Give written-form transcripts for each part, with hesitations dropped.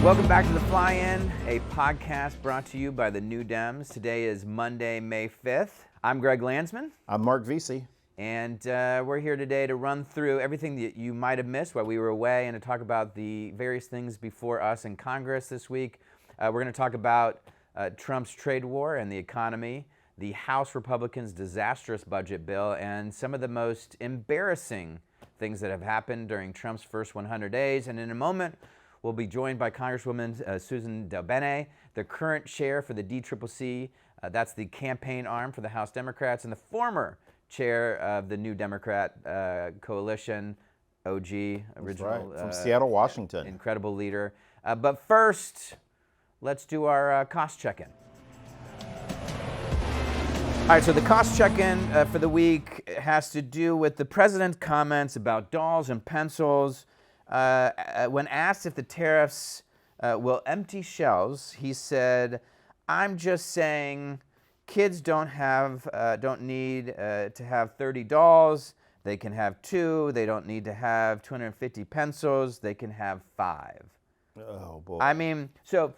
Welcome back to The Fly-In, a podcast brought to you by the New Dems. Today is Monday, May 5th. I'm Greg Landsman. I'm Marc Veasey. And we're here today to run through everything that you might have missed while we were away and to talk about the various things before us in Congress this week. We're going to talk about Trump's trade war and the economy, the House Republicans' disastrous budget bill, and some of the most embarrassing things that have happened during Trump's first 100 days. And in a moment, we'll be joined by Congresswoman Suzan DelBene, the current chair for the DCCC. That's the campaign arm for the House Democrats, and the former chair of the New Democrat Coalition, OG, original. Right. From Seattle, Washington. Incredible leader. But first, let's do our cost check-in. All right, so the cost check-in for the week has to do with the president's comments about dolls and pencils. When asked if the tariffs will empty shelves, he said, "I'm just saying kids don't need to have 30 dolls. They can have 2. They don't need to have 250 pencils. They can have 5. Oh, boy. I mean, so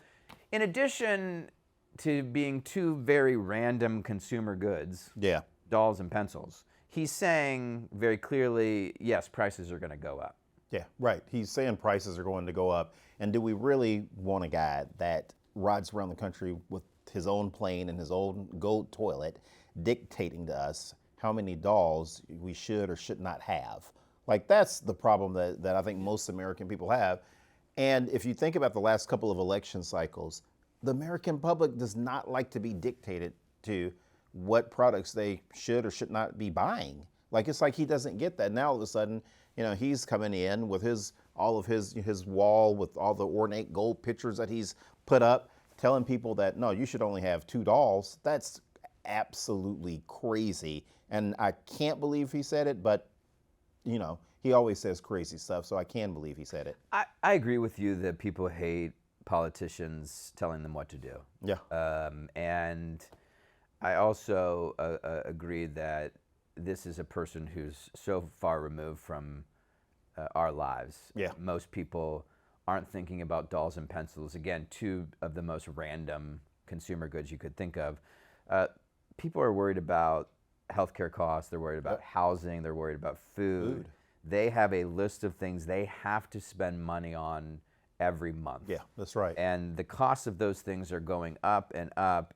in addition to being 2 very random consumer goods, Yeah. dolls and pencils, he's saying very clearly, yes, prices are going to go up. Yeah, right. He's saying prices are going to go up. And do we really want a guy that rides around the country with his own plane and his own gold toilet dictating to us how many dolls we should or should not have? Like, that's the problem that I think most American people have. And if you think about the last couple of election cycles, the American public does not like to be dictated to what products they should or should not be buying. Like, it's like he doesn't get that. Now all of a sudden, you know, he's coming in with all of his wall with all the ornate gold pictures that he's put up, telling people that, no, you should only have 2 dolls. That's absolutely crazy. And I can't believe he said it, but, you know, he always says crazy stuff, so I can believe he said it. I agree with you that people hate politicians telling them what to do. Yeah. And I also agree that this is a person who's so far removed from our lives. Yeah. Most people aren't thinking about dolls and pencils. Again, 2 of the most random consumer goods you could think of. People are worried about healthcare costs. They're worried about housing. They're worried about food. They have a list of things they have to spend money on every month. Yeah, that's right. And the costs of those things are going up,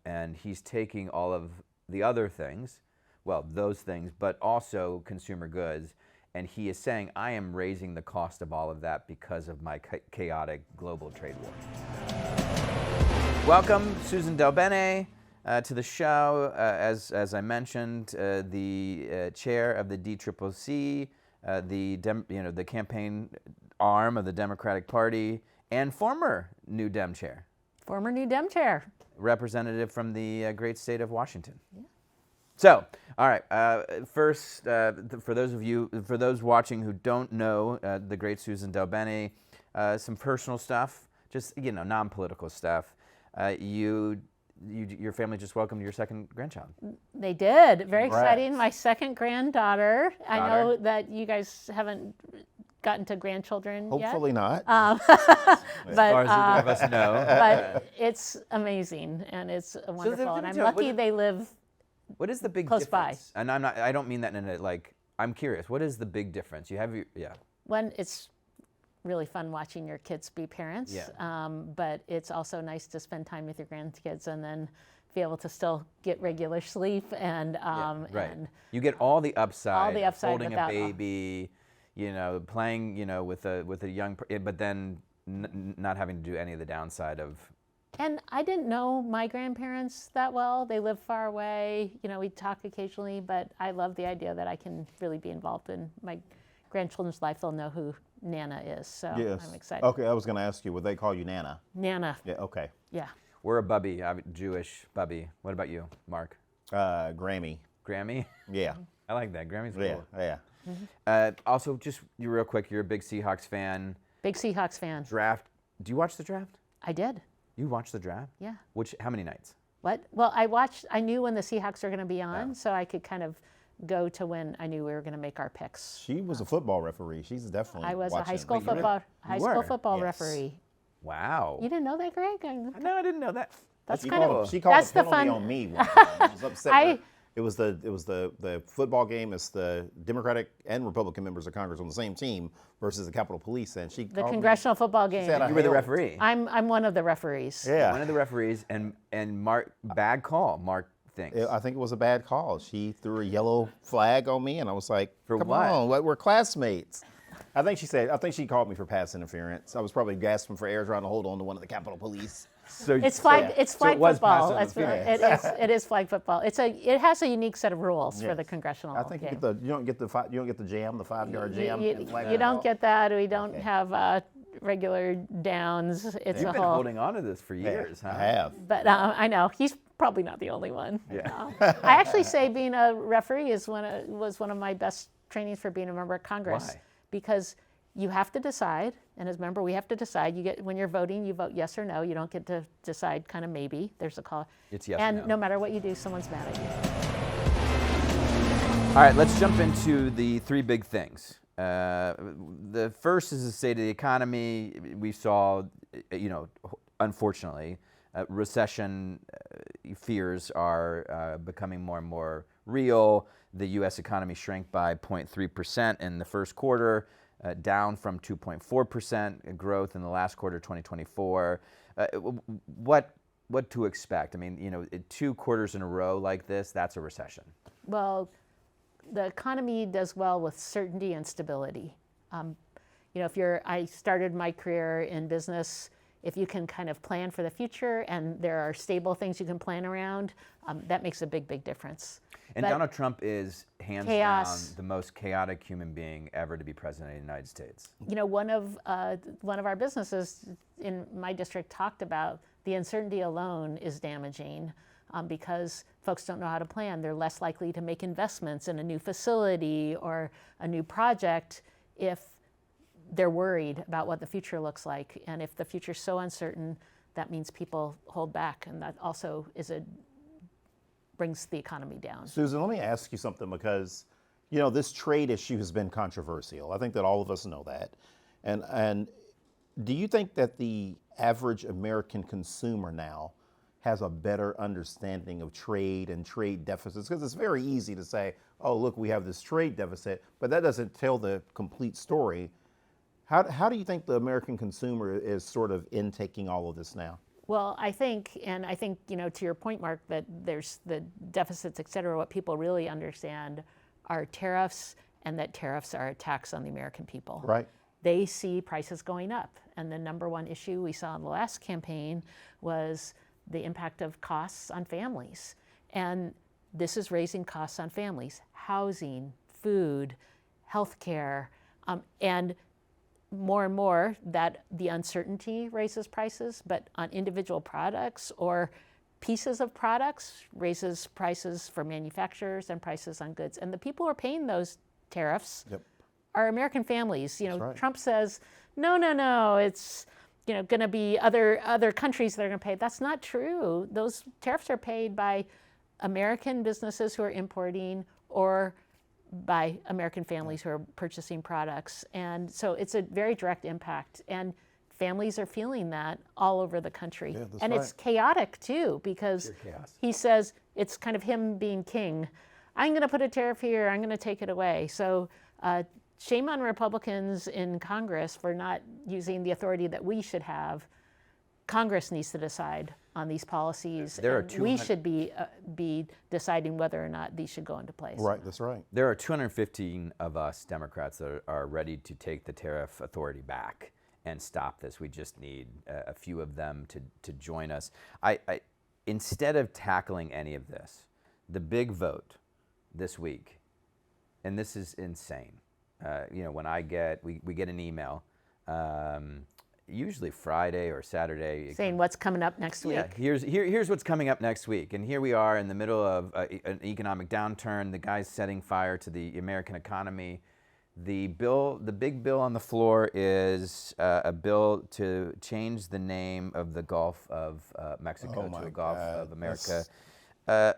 and he's taking all of the other things, well, those things, but also consumer goods, and he is saying, I am raising the cost of all of that because of my chaotic global trade war. Welcome, Suzan DelBene, to the show. As I mentioned, the chair of the DCCC, the campaign arm of the Democratic Party, and former New Dem Chair. Former New Dem Chair. Representative from the great state of Washington. Yeah. So, all right. First, for those watching who don't know the great Suzan DelBene, some personal stuff, just non-political stuff. Your family just welcomed your second grandchild. They did. Very Congrats. exciting. My second granddaughter. I know that you guys haven't gotten to grandchildren Hopefully yet. not. As far as either of us know. But it's amazing and it's wonderful. And I'm lucky they live. What is the big close difference? by. And I don't mean that in a I'm curious. What is the big difference? You have One, it's really fun watching your kids be parents. Yeah. But it's also nice to spend time with your grandkids and then be able to still get regular sleep and right. and You get all the upside. All the upside holding without a baby, playing, with a young, but then not having to do any of the downside of. And I didn't know my grandparents that well. They live far away. We talk occasionally, but I love the idea that I can really be involved in my grandchildren's life. They'll know who Nana is, so Yes. I'm excited. Okay, I was going to ask you, would they call you Nana? Nana. Yeah, okay. Yeah. We're a bubby, I'm Jewish bubby. What about you, Mark? Grammy. Grammy? Yeah. I like that. Grammy's cool. Yeah. Also, just real quick, you're a big Seahawks fan. Big Seahawks fan. Draft. Do you watch the draft? I did. You watched the draft? Yeah. How many nights? What? Well, I knew when the Seahawks were going to be on, so I could kind of go to when I knew we were going to make our picks. She was a football referee. She's definitely I was watching. a high school football Yes. referee. Wow. You didn't know that, Greg? No, I didn't know that. That's She kind called, of she called that's the the penalty fun. on me one time. I was upset. I- It was the football game. It's the Democratic and Republican members of Congress on the same team versus the Capitol Police, and she The called me. congressional football game. said I You were the held- referee. I'm one of the referees. Yeah. One of the referees, and Mark, bad call, Mark thinks. I think it was a bad call. She threw a yellow flag on me, and I was like, For "Come what? on, we're classmates." I think she called me for pass interference. I was probably gasping for air trying to hold on to one of the Capitol Police. So It's flag. It's so flag it was football. pass It interference. is. It is flag football. It has a unique set of rules for Yes. the congressional. I think game. you don't get the 5-yard jam. in flag You don't football. get that. We don't have regular downs. It's You've a been whole. holding on to this for years, huh? I have. But I know he's probably not the only one. Yeah. I actually say being a referee was one of my best trainings for being a member of Congress. Why? Because you have to decide, and as a member, we have to decide. You get when you're voting, you vote yes or no. You don't get to decide kind of maybe. There's a call. It's yes or and no. no matter what you do, someone's mad at you. All right, let's jump into the three big things. The first is the state of the economy. We saw, unfortunately, recession fears are becoming more and more real. The U.S. economy shrank by 0.3% in the first quarter, down from 2.4% growth in the last quarter of 2024. What to expect? I mean, 2 quarters in a row like this, that's a recession. Well, the economy does well with certainty and stability. I started my career in business. If you can kind of plan for the future and there are stable things you can plan around, that makes a big, big difference. And But Donald Trump is hands chaos. down the most chaotic human being ever to be president of the United States. One of our businesses in my district talked about the uncertainty alone is damaging because folks don't know how to plan. They're less likely to make investments in a new facility or a new project if they're worried about what the future looks like. And if the future's so uncertain, that means people hold back, and that also brings the economy down. Susan, let me ask you something because, this trade issue has been controversial. I think that all of us know that. And do you think that the average American consumer now has a better understanding of trade and trade deficits? Because it's very easy to say, oh, look, we have this trade deficit, but that doesn't tell the complete story. How do you think the American consumer is sort of intaking all of this now? Well, I think, to your point, Mark, that there's the deficits, et cetera, what people really understand are tariffs, and that tariffs are a tax on the American people. Right. They see prices going up. And the number one issue we saw in the last campaign was the impact of costs on families. And this is raising costs on families: housing, food, healthcare, and more that the uncertainty raises prices, but on individual products or pieces of products raises prices for manufacturers and prices on goods. And the people who are paying those tariffs are American families. right. Trump says, no, it's going to be other countries that are going to pay. That's not true. Those tariffs are paid by American businesses who are importing or by American families who are purchasing products. And so it's a very direct impact. And families are feeling that all over the country. Yeah, that's and it's chaotic too, because Pure chaos. he says it's kind of him being king. I'm going to put a tariff here, I'm going to take it away. So shame on Republicans in Congress for not using the authority that we should have. Congress needs to decide on these policies. There are and we 200 should be deciding whether or not these should go into place. Right, that's right. There are 215 of us Democrats that are ready to take the tariff authority back and stop this. We just need a few of them to join us. Instead of tackling any of this, the big vote this week, and this is insane. When we get an email, usually Friday or Saturday, Saying what's coming up next week. Yeah, here's what's coming up next week, and here we are in the middle of an economic downturn. The guy's setting fire to the American economy. The big bill on the floor is a bill to change the name of the Gulf of Mexico to the Gulf of America.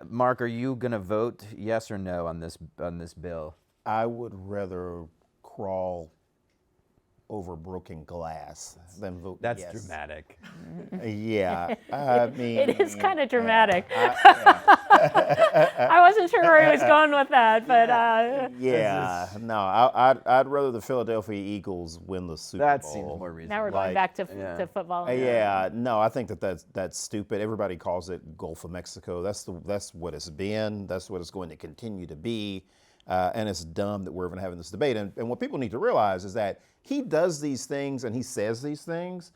Mark, are you going to vote yes or no on this bill? I would rather crawl over broken glass than vote That's yes. dramatic. Yeah, I mean, It is kind of dramatic. yeah. I wasn't sure where he was going with that, but Yeah, no, I'd rather the Philadelphia Eagles win the Super That Bowl. seems more reasonable. now we're going back to football. Yeah, no, I think that's stupid. Everybody calls it Gulf of Mexico. That's what it's been. That's what it's going to continue to be. And it's dumb that we're even having this debate. And what people need to realize is that he does these things and he says these things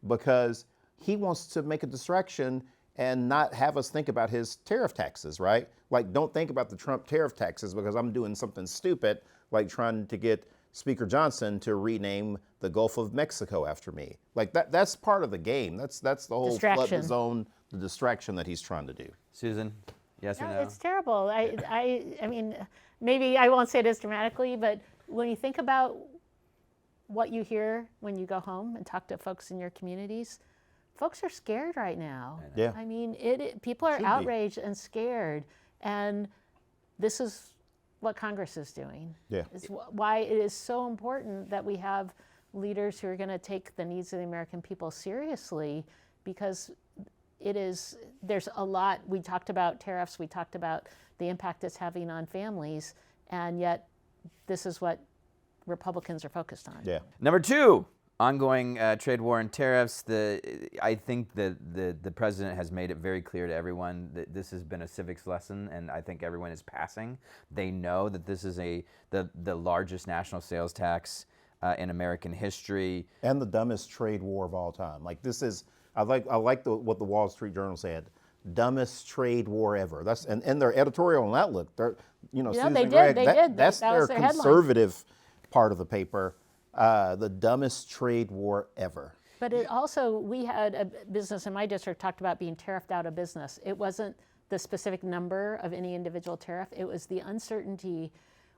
because he wants to make a distraction and not have us think about his tariff taxes, right? Like, don't think about the Trump tariff taxes because I'm doing something stupid, like trying to get Speaker Johnson to rename the Gulf of Mexico after me. Like that's part of the game. That's the whole flood the zone, the distraction that he's trying to do. Susan, yes or no? It's terrible. I mean, maybe I won't say it as dramatically, but when you think about what you hear when you go home and talk to folks in your communities, folks are scared right now. Yeah. I mean, people are outraged and scared, and this is what Congress is doing. Yeah. It's why it is so important that we have leaders who are going to take the needs of the American people seriously, because there's a lot. We talked about tariffs, we talked about the impact it's having on families, and yet this is what Republicans are focused on. Yeah. Number 2, ongoing trade war and tariffs. I think the president has made it very clear to everyone that this has been a civics lesson, and I think everyone is passing. They know that this is the largest national sales tax in American history. And the dumbest trade war of all time. Like this is, I like what the Wall Street Journal said. Dumbest trade war ever. That's and their editorial on Outlook. Susan they and did. Greg, that's That their was their headline. conservative part of the paper. The dumbest trade war ever. But it also, we had a business in my district talked about being tariffed out of business. It wasn't the specific number of any individual tariff. It was the uncertainty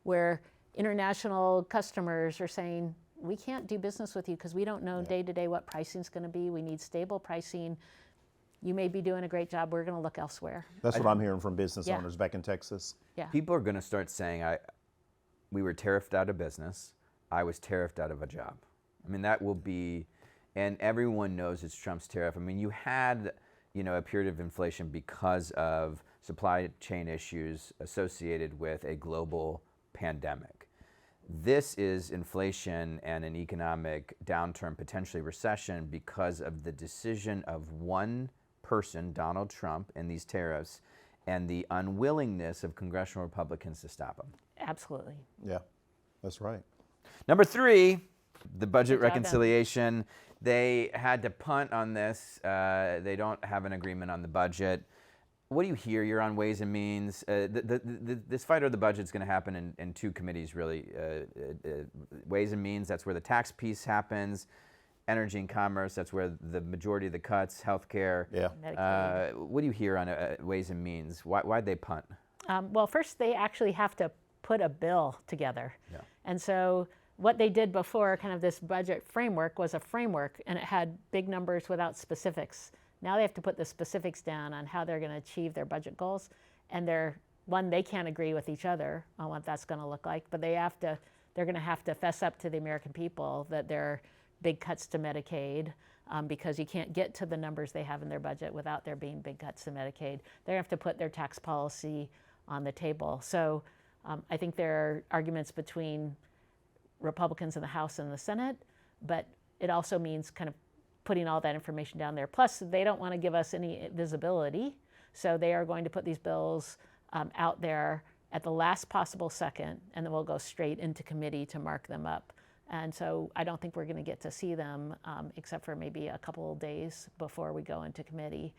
where international customers are saying, we can't do business with you because we don't know day to day what pricing is going to be. We need stable pricing. You may be doing a great job. We're going to look elsewhere. That's what I'm hearing from business owners back in Texas. Yeah. People are going to start saying, we were tariffed out of business. I was tariffed out of a job. I mean, that will be, and everyone knows it's Trump's tariff. I mean, you had, a period of inflation because of supply chain issues associated with a global pandemic. This is inflation and an economic downturn, potentially recession, because of the decision of one person, Donald Trump, and these tariffs, and the unwillingness of Congressional Republicans to stop them. Absolutely. Yeah, that's right. Number 3, the budget Good job, reconciliation. They had to punt on this. They don't have an agreement on the budget. What do you hear? You're on Ways and Means. This fight over the budget is going to happen in 2 committees, really. Ways and Means, that's where the tax piece happens. Energy and Commerce, that's where the majority of the cuts, healthcare. Yeah. What do you hear on Ways and Means? Why'd they punt? Well, first they actually have to put a bill together. Yeah. And so what they did before, kind of this budget framework, was a framework, and it had big numbers without specifics. Now they have to put the specifics down on how they're going to achieve their budget goals, and they can't agree with each other on what that's going to look like, but they're going to have to fess up to the American people that there are big cuts to Medicaid, because you can't get to the numbers they have in their budget without there being big cuts to Medicaid. They have to put their tax policy on the table. So I think there are arguments between Republicans in the House and the Senate, but it also means kind of putting all that information down there. Plus, they don't want to give us any visibility, so they are going to put these bills out there at the last possible second, and then we'll go straight into committee to mark them up. And so I don't think we're going to get to see them except for maybe a couple of days before we go into committee.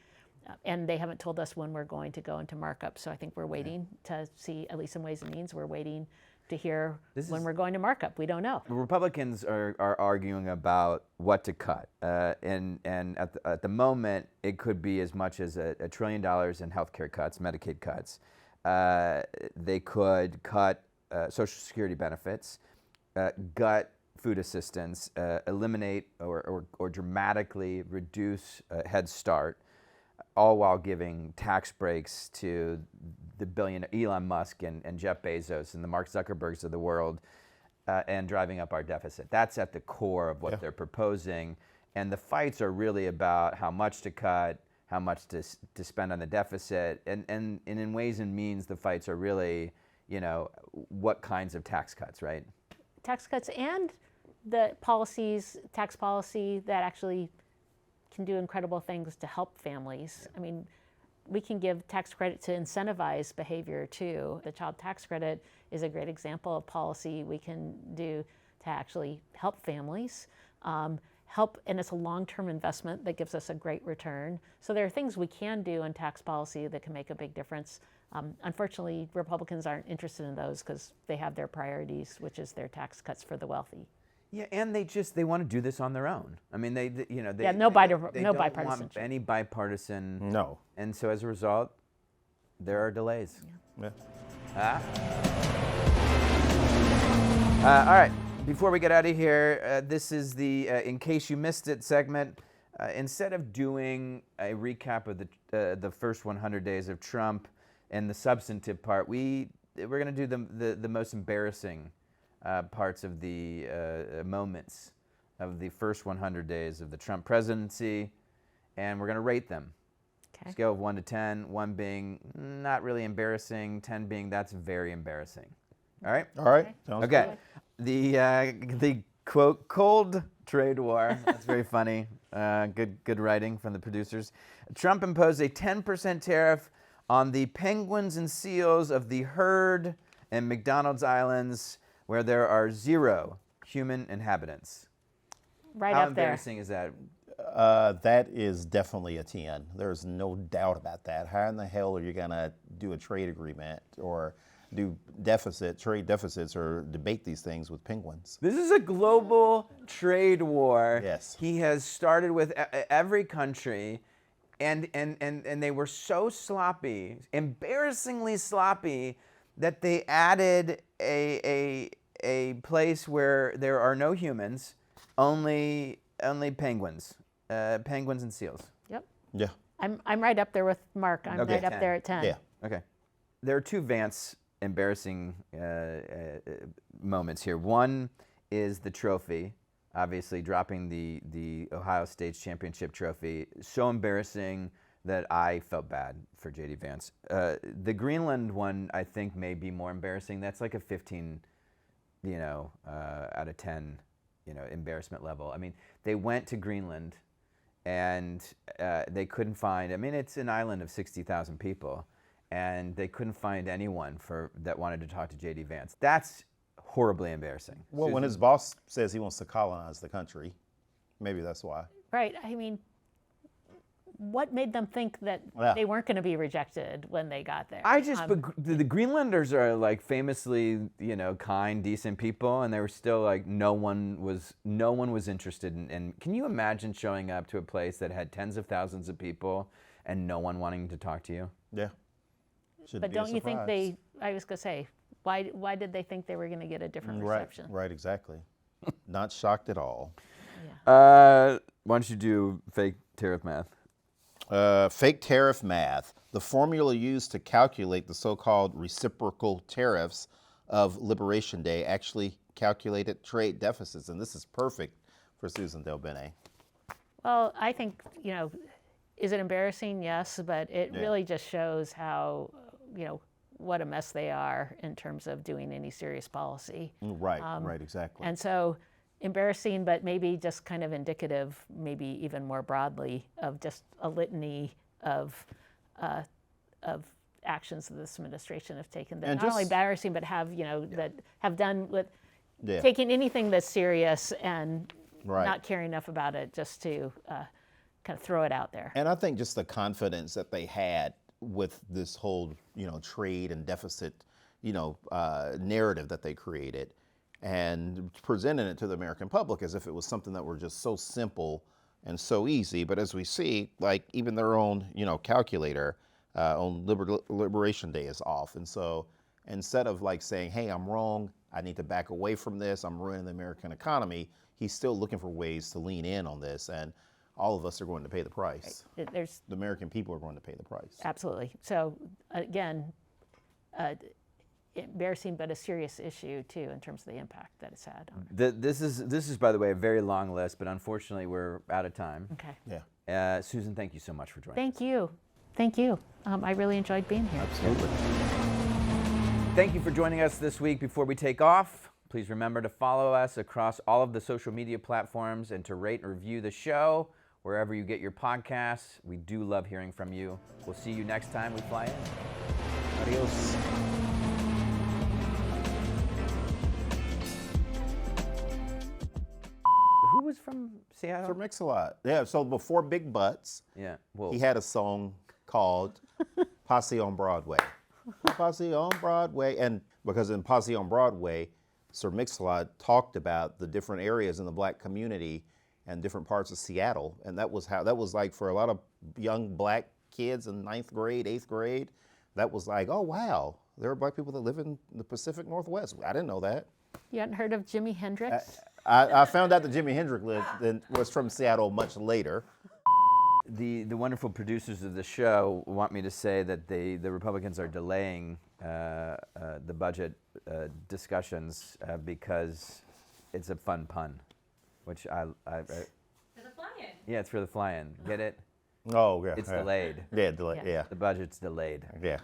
And they haven't told us when we're going to go into markup, so I think we're waiting to see, at least in Ways and Means, we're waiting to hear when we're going to markup. We don't know. Republicans are arguing about what to cut, and at the moment, it could be as much as $1 trillion in healthcare cuts, Medicaid cuts. They could cut Social Security benefits, gut food assistance, eliminate or dramatically reduce Head Start, all while giving tax breaks to the billionaire Elon Musk and Jeff Bezos and the Mark Zuckerbergs of the world. and driving up our deficit. That's at the core of what they're proposing. And the fights are really about how much to cut, how much to spend on the deficit. And in Ways and Means, the fights are really, what kinds of tax cuts, right? Tax cuts and the policies, tax policy that actually can do incredible things to help families. I mean, we can give tax credit to incentivize behavior too. The child tax credit is a great example of policy we can do to actually help families. And it's a long-term investment that gives us a great return. So there are things we can do in tax policy that can make a big difference. Unfortunately, Republicans aren't interested in those because they have their priorities, which is their tax cuts for the wealthy. Yeah, and they want to do this on their own. I mean, they no don't bipartisanship. want any bipartisan. No. And so as a result, there are delays. Yeah. All right. Before we get out of here, this is the in case you missed it segment. Instead of doing a recap of the first 100 days of Trump and the substantive part, we're going to do the most embarrassing parts of the moments of the first 100 days of the Trump presidency, and we're going to rate them. Okay. Scale of 1 to 10, 1 being not really embarrassing, 10 being that's very embarrassing. All right? All right. Sounds Okay. The quote, cold trade war. That's very funny. Good writing from the producers. Trump imposed a 10% tariff on the penguins and seals of the herd in McDonald's Islands, where there are 0 human inhabitants. Right How up there. embarrassing is that? That is definitely a 10. There's no doubt about that. How in the hell are you going to do a trade agreement or do trade deficits or debate these things with penguins? This is a global trade war. Yes. He has started with every country, and they were so sloppy, embarrassingly sloppy, that they added a place where there are no humans, only penguins, penguins and seals. Yep. Yeah. I'm right up there with Mark. I'm Okay, right up 10. there at 10. Yeah. Okay. There are 2 Vance embarrassing moments here. One is the trophy, obviously dropping the Ohio State's championship trophy. So embarrassing that I felt bad for J.D. Vance. The Greenland one, I think, may be more embarrassing. That's like a 15, out of 10, embarrassment level. I mean, they went to Greenland and they couldn't find, it's an island of 60,000 people, and they couldn't find anyone that wanted to talk to J.D. Vance. That's horribly embarrassing. Well, when Susan? his boss says he wants to colonize the country, maybe that's why. Right. I mean, what made them think that they weren't going to be rejected when they got there? But the Greenlanders are like famously, kind, decent people, and they were still like no one was interested in. Can you imagine showing up to a place that had tens of thousands of people and no one wanting to talk to you? Yeah. But don't you think I was going to say, why did they think they were going to get a different reception? Right, exactly. Not shocked at all. Why don't you do fake tariff math? Fake tariff math. The formula used to calculate the so-called reciprocal tariffs of Liberation Day actually calculated trade deficits, and this is perfect for Suzan DelBene. Well, I think, is it embarrassing? Yes, but it really just shows how, what a mess they are in terms of doing any serious policy. Right, right, exactly. And so embarrassing, but maybe just kind of indicative, maybe even more broadly, of just a litany of actions that this administration have taken that not only embarrassing, but have that have done with taking anything that's serious and not caring enough about it just to kind of throw it out there. And I think just the confidence that they had with this whole trade and deficit narrative that they created, and presenting it to the American public as if it was something that were just so simple and so easy. But as we see, like even their own, calculator on Liberation Day is off. And so instead of like saying, hey, I'm wrong, I need to back away from this, I'm ruining the American economy, he's still looking for ways to lean in on this. And all of us are going to pay the price. The American people are going to pay the price. Absolutely. So again, embarrassing but a serious issue too in terms of the impact that it's had on This is, by the way, a very long list, but unfortunately we're out of time. Okay. Yeah. Susan, thank you so much for joining us. Thank you. I really enjoyed being here. Absolutely. Thank you for joining us this week. Before we take off, please remember to follow us across all of the social media platforms and to rate and review the show wherever you get your podcasts. We do love hearing from you. We'll see you next time we fly in. Adios. Who was from Seattle? Sir Mix-a-Lot. Yeah, so before Big Butts, Yeah. Well, he had a song called Posse on Broadway. Posse on Broadway. And because in Posse on Broadway, Sir Mix-a-Lot talked about the different areas in the black community and different parts of Seattle. And that was like for a lot of young black kids in 9th grade, 8th grade, that was like, oh, wow, there are black people that live in the Pacific Northwest. I didn't know that. You hadn't heard of Jimi Hendrix? I found out that Jimi Hendrix was from Seattle much later. the wonderful producers of the show want me to say that the Republicans are delaying the budget discussions because it's a fun pun, which I For the fly-in. yeah, it's for the fly-in. Get it? Oh, yeah. It's yeah. delayed. Yeah, delayed. Yeah. Yeah. The budget's delayed. Yeah.